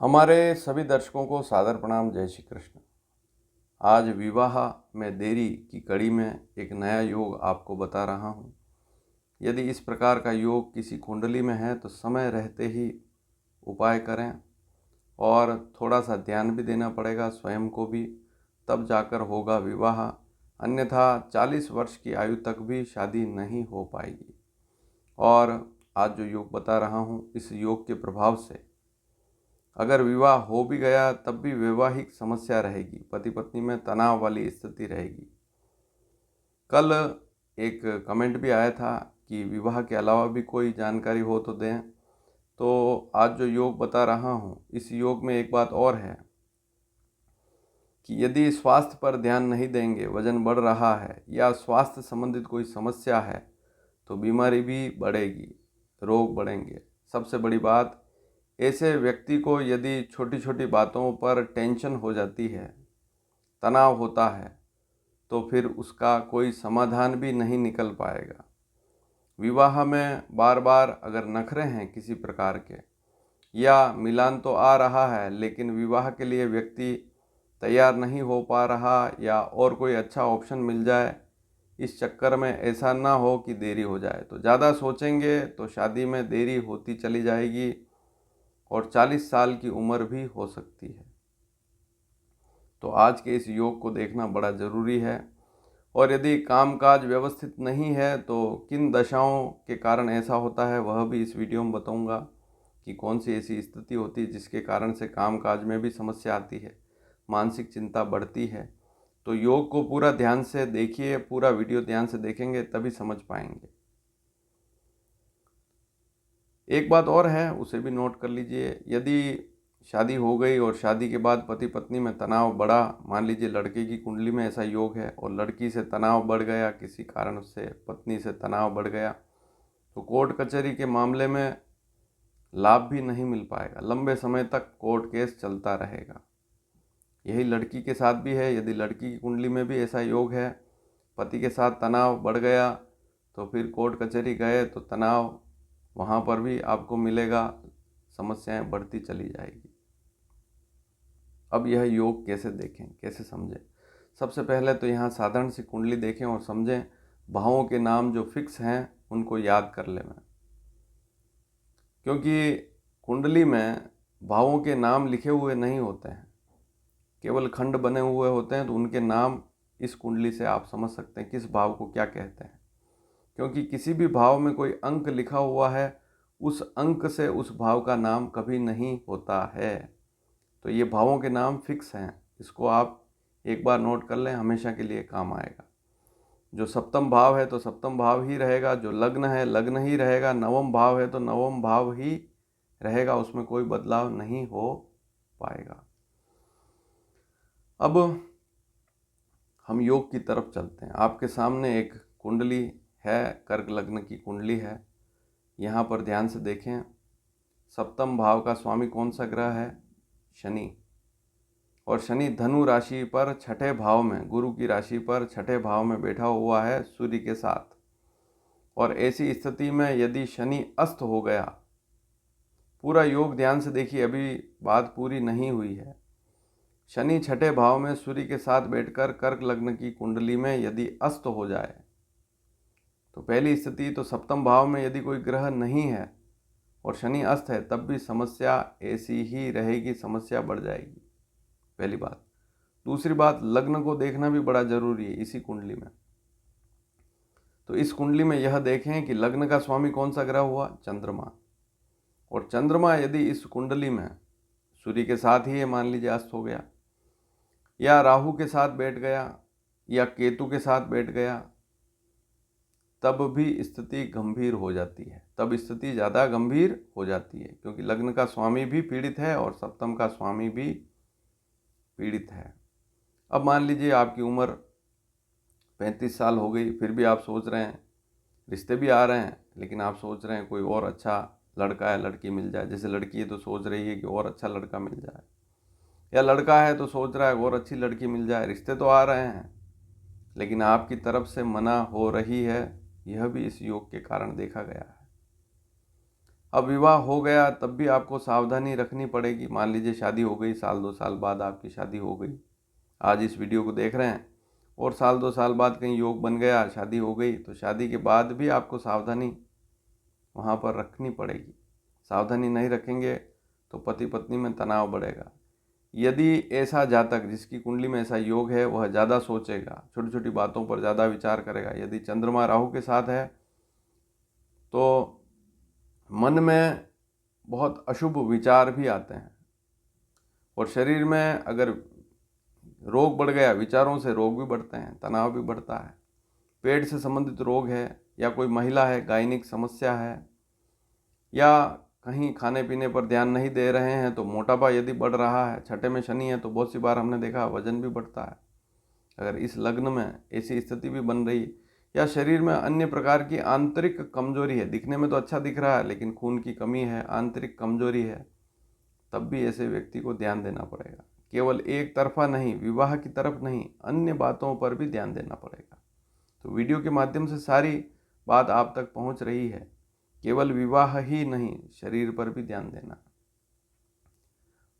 हमारे सभी दर्शकों को सादर प्रणाम। जय श्री कृष्ण। आज विवाह में देरी की कड़ी में एक नया योग आपको बता रहा हूँ। यदि इस प्रकार का योग किसी कुंडली में है तो समय रहते ही उपाय करें और थोड़ा सा ध्यान भी देना पड़ेगा स्वयं को भी, तब जाकर होगा विवाह। अन्यथा 40 वर्ष की आयु तक भी शादी नहीं हो पाएगी। और आज जो योग बता रहा हूँ, इस योग के प्रभाव से अगर विवाह हो भी गया तब भी वैवाहिक समस्या रहेगी, पति पत्नी में तनाव वाली स्थिति रहेगी। कल एक कमेंट भी आया था कि विवाह के अलावा भी कोई जानकारी हो तो दें। तो आज जो योग बता रहा हूँ, इस योग में एक बात और है कि यदि स्वास्थ्य पर ध्यान नहीं देंगे, वजन बढ़ रहा है या स्वास्थ्य संबंधित कोई समस्या है तो बीमारी भी बढ़ेगी, रोग बढ़ेंगे। सबसे बड़ी बात, ऐसे व्यक्ति को यदि छोटी छोटी बातों पर टेंशन हो जाती है, तनाव होता है, तो फिर उसका कोई समाधान भी नहीं निकल पाएगा। विवाह में बार बार अगर नखरे हैं किसी प्रकार के, या मिलान तो आ रहा है लेकिन विवाह के लिए व्यक्ति तैयार नहीं हो पा रहा, या और कोई अच्छा ऑप्शन मिल जाए, इस चक्कर में ऐसा ना हो कि देरी हो जाए, तो ज़्यादा सोचेंगे तो शादी में देरी होती चली जाएगी और 40 साल की उम्र भी हो सकती है। तो आज के इस योग को देखना बड़ा ज़रूरी है। और यदि कामकाज व्यवस्थित नहीं है तो किन दशाओं के कारण ऐसा होता है वह भी इस वीडियो में बताऊंगा कि कौन सी ऐसी स्थिति होती है जिसके कारण से कामकाज में भी समस्या आती है, मानसिक चिंता बढ़ती है। तो योग को पूरा ध्यान से देखिए, पूरा वीडियो ध्यान से देखेंगे तभी समझ पाएंगे। एक बात और है, उसे भी नोट कर लीजिए। यदि शादी हो गई और शादी के बाद पति पत्नी में तनाव बढ़ा, मान लीजिए लड़के की कुंडली में ऐसा योग है और लड़की से तनाव बढ़ गया, किसी कारण से पत्नी से तनाव बढ़ गया, तो कोर्ट कचहरी के मामले में लाभ भी नहीं मिल पाएगा। लंबे समय तक कोर्ट केस चलता रहेगा। यही लड़की के साथ भी है। यदि लड़की की कुंडली में भी ऐसा योग है, पति के साथ तनाव बढ़ गया तो फिर कोर्ट कचहरी गए तो तनाव वहाँ पर भी आपको मिलेगा, समस्याएं बढ़ती चली जाएगी। अब यह योग कैसे देखें, कैसे समझें? सबसे पहले तो यहाँ साधारण सी कुंडली देखें और समझें। भावों के नाम जो फिक्स हैं उनको याद कर लें, क्योंकि कुंडली में भावों के नाम लिखे हुए नहीं होते हैं, केवल खंड बने हुए होते हैं। तो उनके नाम इस कुंडली से आप समझ सकते हैं किस भाव को क्या कहते हैं। क्योंकि किसी भी भाव में कोई अंक लिखा हुआ है, उस अंक से उस भाव का नाम कभी नहीं होता है। तो ये भावों के नाम फिक्स हैं, इसको आप एक बार नोट कर लें, हमेशा के लिए काम आएगा। जो सप्तम भाव है तो सप्तम भाव ही रहेगा, जो लग्न है लग्न ही रहेगा, नवम भाव है तो नवम भाव ही रहेगा, उसमें कोई बदलाव नहीं हो पाएगा। अब हम योग की तरफ चलते हैं। आपके सामने एक कुंडली है, कर्क लग्न की कुंडली है। यहाँ पर ध्यान से देखें। सप्तम भाव का स्वामी कौन सा ग्रह है? शनि। और शनि धनु राशि पर छठे भाव में, गुरु की राशि पर छठे भाव में बैठा हुआ है सूर्य के साथ। और ऐसी स्थिति में यदि शनि अस्त हो गया, पूरा योग ध्यान से देखिए, अभी बात पूरी नहीं हुई है। शनि छठे भाव में सूर्य के साथ बैठकर कर्क लग्न की कुंडली में यदि अस्त हो जाए, तो पहली स्थिति तो सप्तम भाव में यदि कोई ग्रह नहीं है और शनि अस्त है, तब भी समस्या ऐसी ही रहेगी, समस्या बढ़ जाएगी, पहली बात। दूसरी बात, लग्न को देखना भी बड़ा जरूरी है इसी कुंडली में। तो इस कुंडली में यह देखें कि लग्न का स्वामी कौन सा ग्रह हुआ? चंद्रमा। और चंद्रमा यदि इस कुंडली में सूर्य के साथ ही है, मान लीजिए अस्त हो गया, या राहु के साथ बैठ गया, या केतु के साथ बैठ गया, तब भी स्थिति गंभीर हो जाती है, तब स्थिति ज़्यादा गंभीर हो जाती है, क्योंकि लग्न का स्वामी भी पीड़ित है और सप्तम का स्वामी भी पीड़ित है। अब मान लीजिए आपकी उम्र 35 साल हो गई, फिर भी आप सोच रहे हैं, रिश्ते भी आ रहे हैं, लेकिन आप सोच रहे हैं कोई और अच्छा लड़का या लड़की मिल जाए। जैसे लड़की है तो सोच रही है कि और अच्छा लड़का मिल जाए, या लड़का है तो सोच रहा है और अच्छी लड़की मिल जाए। रिश्ते तो आ रहे हैं लेकिन आपकी तरफ से मना हो रही है, यह भी इस योग के कारण देखा गया है। अब विवाह हो गया तब भी आपको सावधानी रखनी पड़ेगी। मान लीजिए शादी हो गई, साल 2 साल बाद आपकी शादी हो गई, आज इस वीडियो को देख रहे हैं और साल 2 साल बाद कहीं योग बन गया, शादी हो गई, तो शादी के बाद भी आपको सावधानी वहाँ पर रखनी पड़ेगी। सावधानी नहीं रखेंगे तो पति पत्नी में तनाव बढ़ेगा। यदि ऐसा जातक जिसकी कुंडली में ऐसा योग है वह ज़्यादा सोचेगा, छोटी छोटी बातों पर ज़्यादा विचार करेगा, यदि चंद्रमा राहु के साथ है तो मन में बहुत अशुभ विचार भी आते हैं और शरीर में अगर रोग बढ़ गया, विचारों से रोग भी बढ़ते हैं, तनाव भी बढ़ता है। पेट से संबंधित रोग है या कोई महिला है, गायनिक समस्या है, या कहीं खाने पीने पर ध्यान नहीं दे रहे हैं तो मोटापा यदि बढ़ रहा है, छठे में शनि है तो बहुत सी बार हमने देखा वजन भी बढ़ता है। अगर इस लग्न में ऐसी स्थिति भी बन रही या शरीर में अन्य प्रकार की आंतरिक कमजोरी है, दिखने में तो अच्छा दिख रहा है लेकिन खून की कमी है, आंतरिक कमजोरी है, तब भी ऐसे व्यक्ति को ध्यान देना पड़ेगा। केवल एक तरफा नहीं, विवाह की तरफ नहीं, अन्य बातों पर भी ध्यान देना पड़ेगा। तो वीडियो के माध्यम से सारी बात आप तक पहुंच रही है। केवल विवाह ही नहीं, शरीर पर भी ध्यान देना।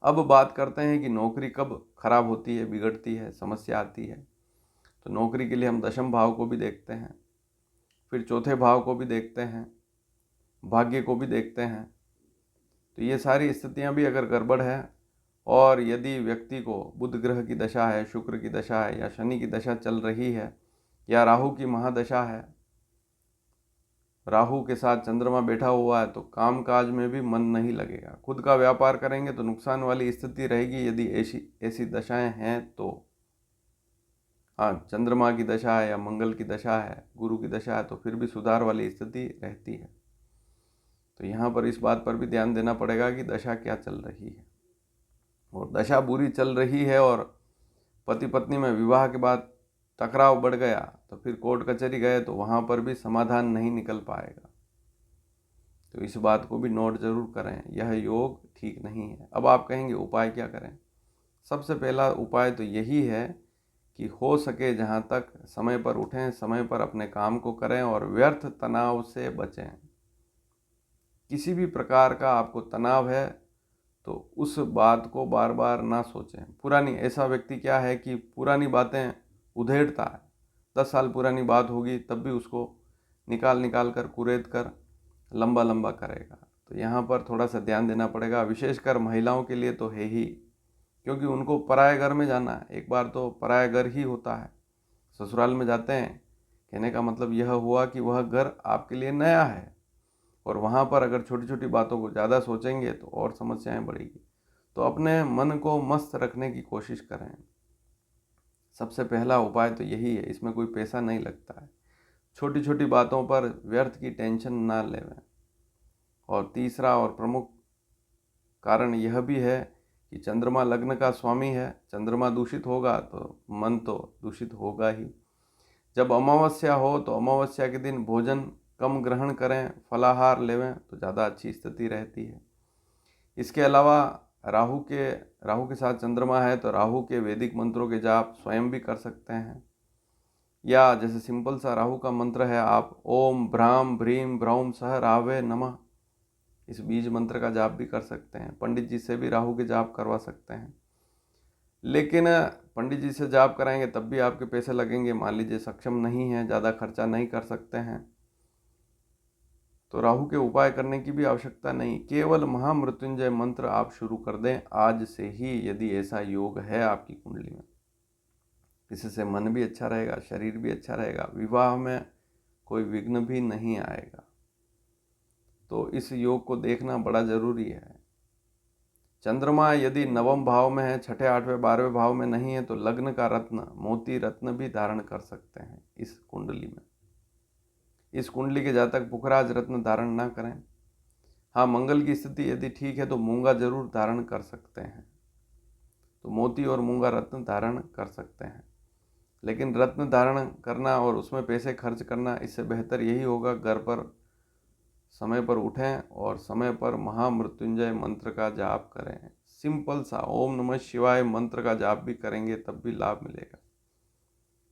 अब बात करते हैं कि नौकरी कब खराब होती है, बिगड़ती है, समस्या आती है। तो नौकरी के लिए हम दशम भाव को भी देखते हैं, फिर चौथे भाव को भी देखते हैं, भाग्य को भी देखते हैं। तो ये सारी स्थितियां भी अगर गड़बड़ है और यदि व्यक्ति को बुध ग्रह की दशा है, शुक्र की दशा है या शनि की दशा चल रही है या राहु की महादशा है, राहु के साथ चंद्रमा बैठा हुआ है, तो कामकाज में भी मन नहीं लगेगा। खुद का व्यापार करेंगे तो नुकसान वाली स्थिति रहेगी यदि ऐसी दशाएं हैं तो। हाँ, चंद्रमा की दशा है या मंगल की दशा है, गुरु की दशा है, तो फिर भी सुधार वाली स्थिति रहती है। तो यहाँ पर इस बात पर भी ध्यान देना पड़ेगा कि दशा क्या चल रही है। और दशा बुरी चल रही है और पति पत्नी में विवाह के बाद टकराव बढ़ गया तो फिर कोर्ट कचहरी गए तो वहाँ पर भी समाधान नहीं निकल पाएगा। तो इस बात को भी नोट जरूर करें, यह योग ठीक नहीं है। अब आप कहेंगे उपाय क्या करें? सबसे पहला उपाय तो यही है कि हो सके जहाँ तक समय पर उठें, समय पर अपने काम को करें और व्यर्थ तनाव से बचें। किसी भी प्रकार का आपको तनाव है तो उस बात को बार बार ना सोचें। पुरानी, ऐसा व्यक्ति क्या है कि पुरानी बातें उधेड़ता है, 10 साल पुरानी बात होगी तब भी उसको निकाल कर कुरेद कर लंबा लंबा करेगा। तो यहाँ पर थोड़ा सा ध्यान देना पड़ेगा, विशेषकर महिलाओं के लिए तो है ही, क्योंकि उनको पराये घर में जाना है। एक बार तो पराया घर ही होता है, ससुराल में जाते हैं, कहने का मतलब यह हुआ कि वह घर आपके लिए नया है और वहाँ पर अगर छोटी छोटी बातों को ज़्यादा सोचेंगे तो और समस्याएं बढ़ेगी। तो अपने मन को मस्त रखने की कोशिश करें। सबसे पहला उपाय तो यही है, इसमें कोई पैसा नहीं लगता है। छोटी छोटी बातों पर व्यर्थ की टेंशन ना लेवें। और तीसरा और प्रमुख कारण यह भी है कि चंद्रमा लग्न का स्वामी है, चंद्रमा दूषित होगा तो मन तो दूषित होगा ही। जब अमावस्या हो तो अमावस्या के दिन भोजन कम ग्रहण करें, फलाहार लेवें तो ज़्यादा अच्छी स्थिति रहती है। इसके अलावा राहु के साथ चंद्रमा है तो राहु के वैदिक मंत्रों के जाप स्वयं भी कर सकते हैं, या जैसे सिंपल सा राहु का मंत्र है, आप ओम भ्राम भ्रीम भ्रौम सह राहवे नमः, इस बीज मंत्र का जाप भी कर सकते हैं। पंडित जी से भी राहु के जाप करवा सकते हैं, लेकिन पंडित जी से जाप कराएंगे तब भी आपके पैसे लगेंगे। मान लीजिए सक्षम नहीं है, ज़्यादा खर्चा नहीं कर सकते हैं, तो राहु के उपाय करने की भी आवश्यकता नहीं। केवल महामृत्युंजय मंत्र आप शुरू कर दें आज से ही, यदि ऐसा योग है आपकी कुंडली में। इससे मन भी अच्छा रहेगा, शरीर भी अच्छा रहेगा, विवाह में कोई विघ्न भी नहीं आएगा। तो इस योग को देखना बड़ा जरूरी है। चंद्रमा यदि नवम भाव में है, छठे, आठवें, 12वें भाव में नहीं है, तो लग्न का रत्न, मोती रत्न भी धारण कर सकते हैं इस कुंडली में। इस कुंडली के जातक पुखराज रत्न धारण ना करें। हाँ, मंगल की स्थिति यदि ठीक है तो मूंगा जरूर धारण कर सकते हैं, तो मोती और मूंगा रत्न धारण कर सकते हैं। लेकिन रत्न धारण करना और उसमें पैसे खर्च करना, इससे बेहतर यही होगा घर पर समय पर उठें और समय पर महामृत्युंजय मंत्र का जाप करें। सिंपल सा ओम नमः शिवाय मंत्र का जाप भी करेंगे तब भी लाभ मिलेगा।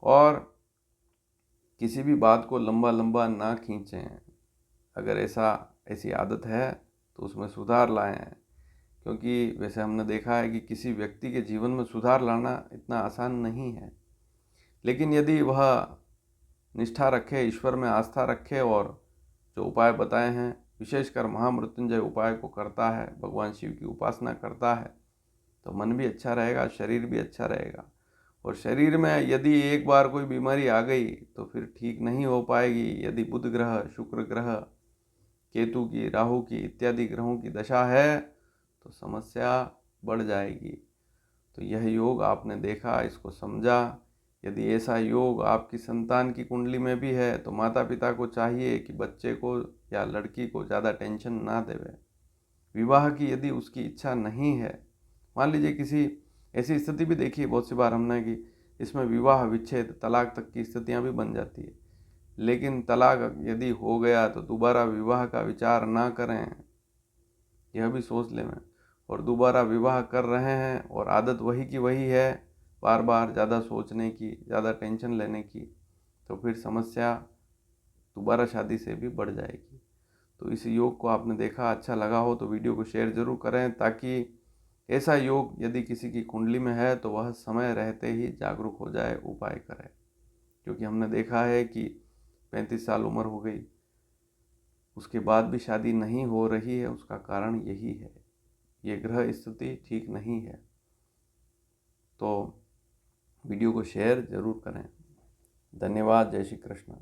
और किसी भी बात को लंबा लंबा ना खींचें। अगर ऐसी आदत है तो उसमें सुधार लाएं हैं। क्योंकि वैसे हमने देखा है कि किसी व्यक्ति के जीवन में सुधार लाना इतना आसान नहीं है, लेकिन यदि वह निष्ठा रखे, ईश्वर में आस्था रखे और जो उपाय बताए हैं, विशेषकर महामृत्युंजय उपाय को करता है, भगवान शिव की उपासना करता है, तो मन भी अच्छा रहेगा, शरीर भी अच्छा रहेगा। और शरीर में यदि एक बार कोई बीमारी आ गई तो फिर ठीक नहीं हो पाएगी। यदि बुध ग्रह, शुक्र ग्रह, केतु की, राहु की इत्यादि ग्रहों की दशा है तो समस्या बढ़ जाएगी। तो यह योग आपने देखा, इसको समझा। यदि ऐसा योग आपकी संतान की कुंडली में भी है तो माता पिता को चाहिए कि बच्चे को या लड़की को ज़्यादा टेंशन ना देवे। विवाह की यदि उसकी इच्छा नहीं है, मान लीजिए किसी ऐसी स्थिति भी देखी है बहुत सी बार हमने कि इसमें विवाह विच्छेद, तलाक तक की स्थितियां भी बन जाती है, लेकिन तलाक यदि हो गया तो दोबारा विवाह का विचार ना करें, यह भी सोच लें। और दोबारा विवाह कर रहे हैं और आदत वही की वही है, बार बार ज़्यादा सोचने की, ज़्यादा टेंशन लेने की, तो फिर समस्या दोबारा शादी से भी बढ़ जाएगी। तो इस योग को आपने देखा, अच्छा लगा हो तो वीडियो को शेयर ज़रूर करें, ताकि ऐसा योग यदि किसी की कुंडली में है तो वह समय रहते ही जागरूक हो जाए, उपाय करे। क्योंकि हमने देखा है कि 35 साल उम्र हो गई, उसके बाद भी शादी नहीं हो रही है, उसका कारण यही है, ये ग्रह स्थिति ठीक नहीं है। तो वीडियो को शेयर ज़रूर करें। धन्यवाद। जय श्री कृष्ण।